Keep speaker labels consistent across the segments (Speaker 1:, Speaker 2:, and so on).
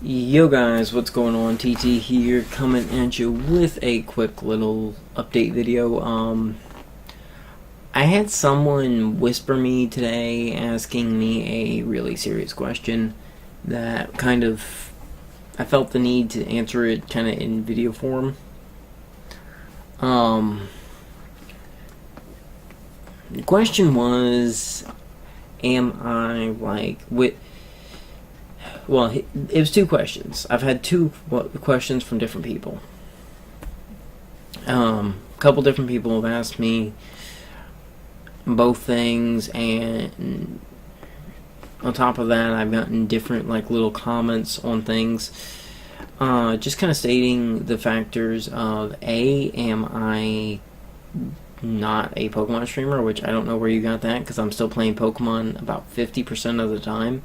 Speaker 1: Yo guys, what's going on? TT here, coming at you with a quick little update video. I had someone whisper me today asking me a really serious question that I felt the need to answer it kind of in video form. The question was, am I well, it was two questions. I've had two questions from different people. A couple different people have asked me both things, and on top of that, I've gotten different little comments on things. Just kind of stating the factors of am I not a Pokemon streamer, which I don't know where you got that, because I'm still playing Pokemon about 50% of the time.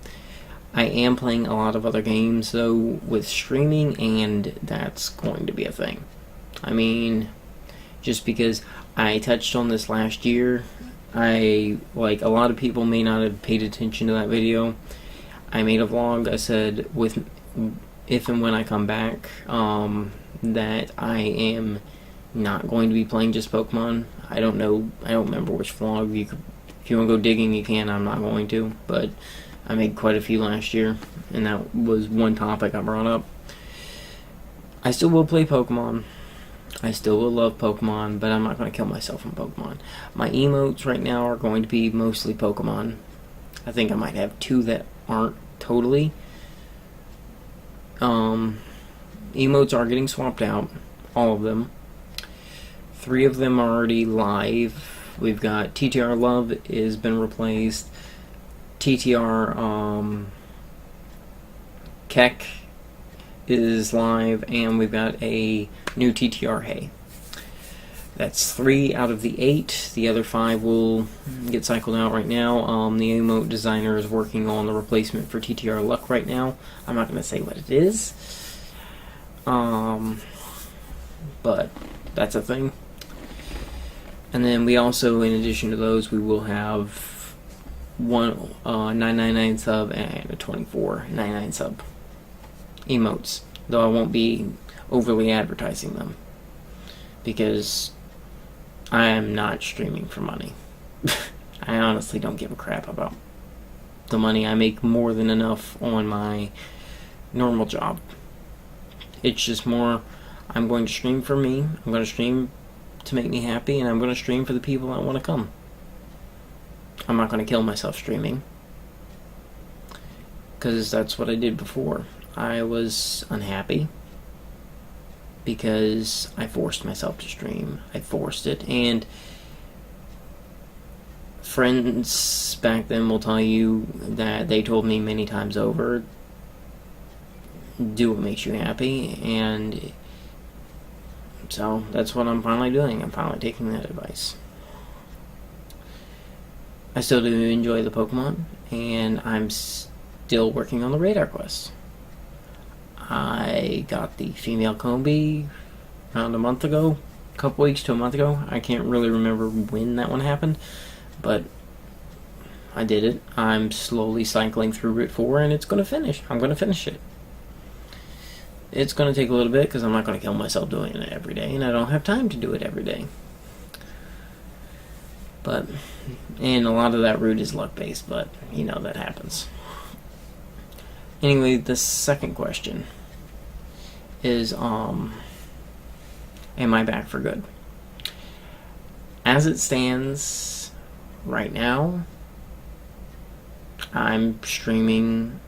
Speaker 1: I am playing a lot of other games, though, with streaming, and that's going to be a thing. I mean, just because I touched on this last year, a lot of people may not have paid attention to that video. I made a vlog. I said, if and when I come back, that I am not going to be playing just Pokemon. I don't remember which vlog. If you want to go digging, you can. I'm not going to, but I made quite a few last year, and that was one topic I brought up. I still will play Pokemon. I still will love Pokemon, but I'm not going to kill myself on Pokemon. My emotes right now are going to be mostly Pokemon. I think I might have two that aren't totally. Emotes are getting swapped out, all of them. 3 of them are already live. We've got TTR Love has been replaced. TTR Keck is live, and we've got a new TTR Hey. That's 3 out of the 8. The other 5 will get cycled out right now. The emote designer is working on the replacement for TTR Luck right now. I'm not going to say what it is, but that's a thing. And then we also, in addition to those, we will have one 999 sub and a 24.99 sub emotes, though I won't be overly advertising them because I am not streaming for money. I honestly don't give a crap about the money. I make more than enough on my normal job. It's just more, I'm going to stream for me, I'm going to stream to make me happy, and I'm going to stream for the people that want to come. I'm not going to kill myself streaming, because that's what I did before. I was unhappy because I forced myself to stream. I forced it, and friends back then will tell you that they told me many times over, do what makes you happy, and so that's what I'm finally doing. I'm finally taking that advice. I still do enjoy the Pokemon, and I'm still working on the radar quests. I got the female Combi around a couple weeks to a month ago. I can't really remember when that one happened, but I did it. I'm slowly cycling through Route 4, and it's going to finish. I'm going to finish it. It's going to take a little bit, because I'm not going to kill myself doing it every day, and I don't have time to do it every day. And a lot of that route is luck-based, but, that happens. Anyway, the second question is, am I back for good? As it stands right now, I'm streaming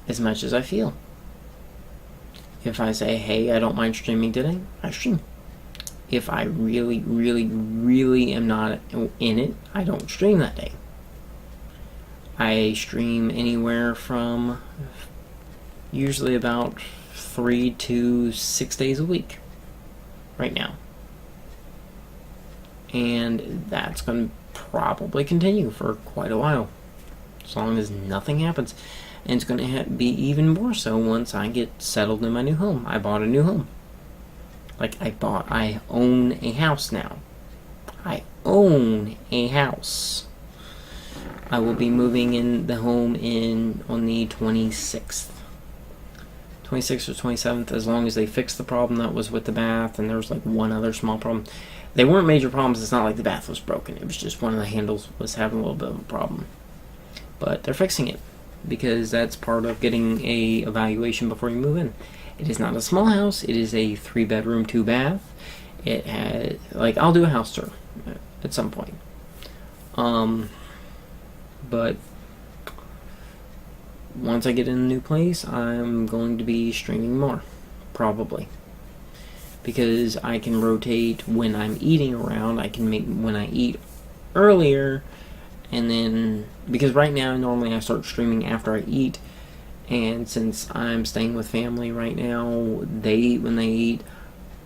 Speaker 1: as much as I feel. If I say, hey, I don't mind streaming today, I stream. If I really, really, really am not in it, I don't stream that day. I stream anywhere from usually about 3 to 6 days a week right now. And that's going to probably continue for quite a while, as long as nothing happens. And it's going to be even more so once I get settled in my new home. I bought a new home. I own a house now. I own a house. I will be moving in the home on the 26th. 26th or 27th, as long as they fixed the problem that was with the bath, and there was like one other small problem. They weren't major problems. It's not like the bath was broken. It was just one of the handles was having a little bit of a problem. But they're fixing it, because that's part of getting a evaluation before you move in. It is not a small house. It is a 3-bedroom, 2-bath. It has, like, I'll do a house tour at some point. But once I get in a new place, I'm going to be streaming more, probably. Because I can rotate when I'm eating around. I can make when I eat earlier, and then, because right now normally I start streaming after I eat, and since I'm staying with family right now, they eat when they eat.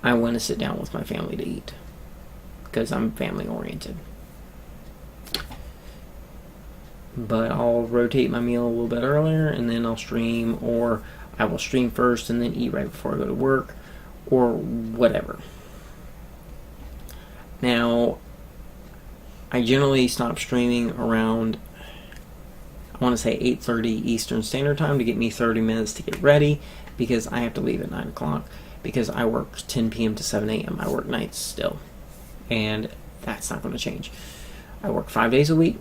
Speaker 1: I want to sit down with my family to eat, because I'm family oriented. But I'll rotate my meal a little bit earlier, and then I'll stream, or I will stream first and then eat right before I go to work, or whatever. Now, I generally stop streaming around, I want to say 8:30 Eastern Standard Time, to get me 30 minutes to get ready, because I have to leave at 9 o'clock, because I work 10 p.m. to 7 a.m. I work nights still, and that's not going to change. I work 5 days a week.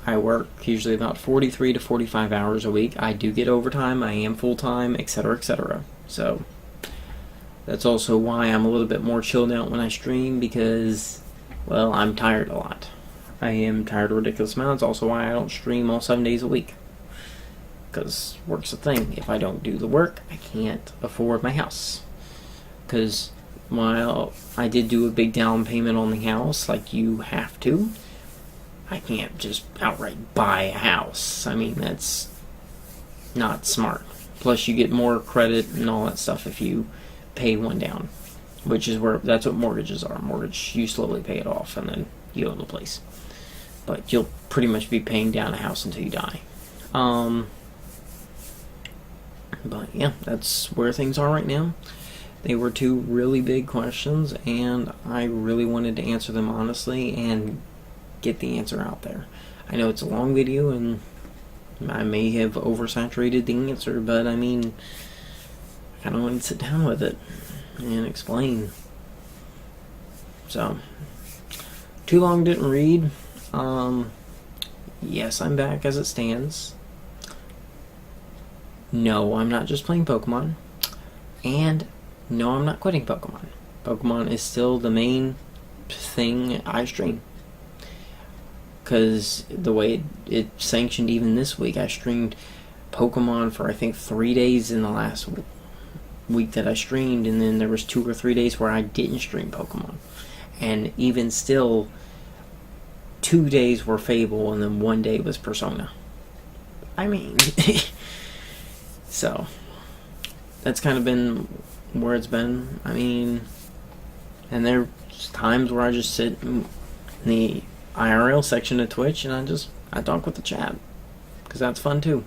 Speaker 1: I work usually about 43 to 45 hours a week. I do get overtime. I am full-time, etc., etc. So that's also why I'm a little bit more chilled out when I stream, because, well, I'm tired a lot. I am tired of ridiculous amounts. Also why I don't stream all 7 days a week, because work's a thing. If I don't do the work, I can't afford my house. Because while I did do a big down payment on the house, like you have to, I can't just outright buy a house. I mean, that's not smart. Plus, you get more credit and all that stuff if you pay one down, which is where, that's what mortgages are. Mortgage, you slowly pay it off and then you own the place. But you'll pretty much be paying down a house until you die. But yeah, that's where things are right now. They were two really big questions, and I really wanted to answer them honestly and get the answer out there. I know it's a long video, and I may have oversaturated the answer, but I mean, I kind of wanted to sit down with it and explain. So, too long didn't read. Yes, I'm back as it stands. No, I'm not just playing Pokemon. And no, I'm not quitting Pokemon. Pokemon is still the main thing I stream. Because the way it sanctioned even this week, I streamed Pokemon for I think 3 days in the last week that I streamed, and then there was 2 or 3 days where I didn't stream Pokemon. And even still, 2 days were Fable, and then 1 day was Persona. I mean, so that's kind of been where it's been. I mean, and there's times where I just sit in the IRL section of Twitch and I talk with the chat, because that's fun too.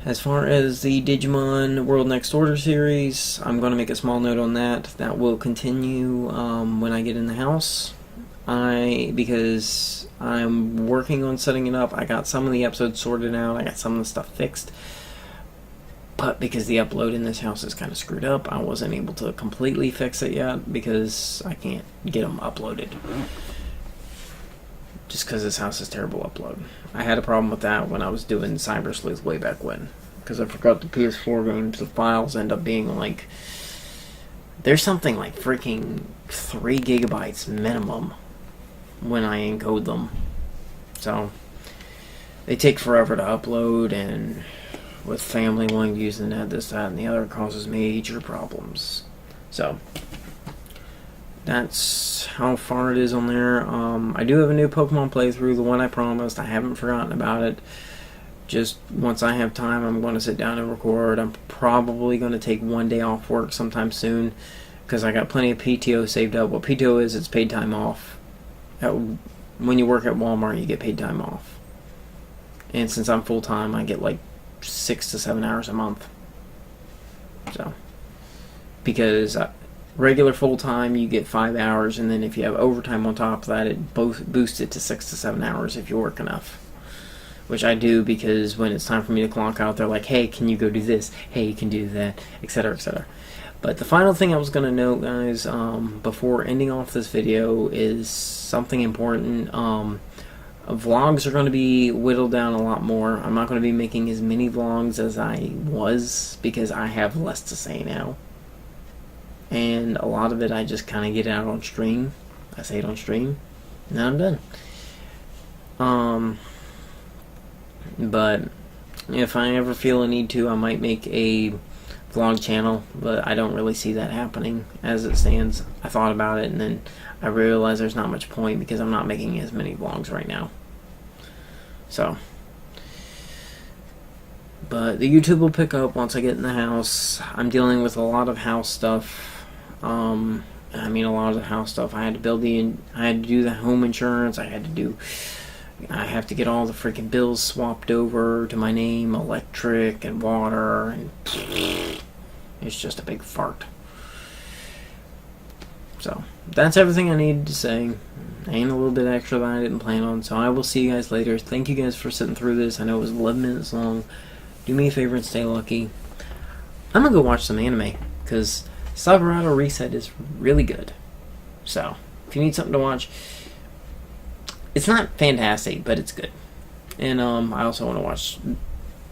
Speaker 1: As far as the Digimon World Next Order series, I'm going to make a small note on that. That will continue when I get in the house. Because I'm working on setting it up. I got some of the episodes sorted out. I got some of the stuff fixed. But because the upload in this house is kind of screwed up, I wasn't able to completely fix it yet, because I can't get them uploaded. Just because this house is terrible upload. I had a problem with that when I was doing Cyber Sleuth way back when. Because I forgot the PS4 games, the files end up being like... There's something like freaking 3 gigabytes minimum when I encode them. So, they take forever to upload, and with family wanting to use the net, this, that, and the other, causes major problems. So, that's how far it is on there. I do have a new Pokemon playthrough, the one I promised. I haven't forgotten about it. Just once I have time, I'm going to sit down and record. I'm probably going to take 1 day off work sometime soon, because I got plenty of PTO saved up. What PTO is, it's paid time off. When you work at Walmart, you get paid time off. And since I'm full-time, I get like 6 to 7 hours a month. So, because regular full-time, you get 5 hours, and then if you have overtime on top of that, it boosts it to 6 to 7 hours if you work enough. which I do because when it's time for me to clock out, they're like, hey, can you go do this? Hey, you can do that, etc., etc. But the final thing I was going to note, guys, before ending off this video is something important. Vlogs are going to be whittled down a lot more. I'm not going to be making as many vlogs as I was because I have less to say now. And a lot of it I just kind of get out on stream. I say it on stream, and I'm done. But if I ever feel a need to, I might make a vlog channel, but I don't really see that happening as it stands. I thought about it, and then I realized there's not much point because I'm not making as many vlogs right now. So, but the YouTube will pick up once I get in the house. I'm dealing with a lot of house stuff. I mean, a lot of the house stuff. I had to do the home insurance. I have to get all the freaking bills swapped over to my name, electric and water, and it's just a big fart. So, that's everything I needed to say, and a little bit extra that I didn't plan on. So I will see you guys later. Thank you guys for sitting through this. I know it was 11 minutes long. Do me a favor and stay lucky. I'm gonna go watch some anime, because Sakurado Reset is really good. So, if you need something to watch, it's not fantastic, but it's good. And I also want to watch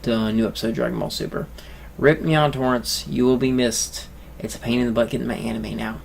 Speaker 1: the new episode of Dragon Ball Super. Rip me on Torrents. You will be missed. It's a pain in the butt getting my anime now.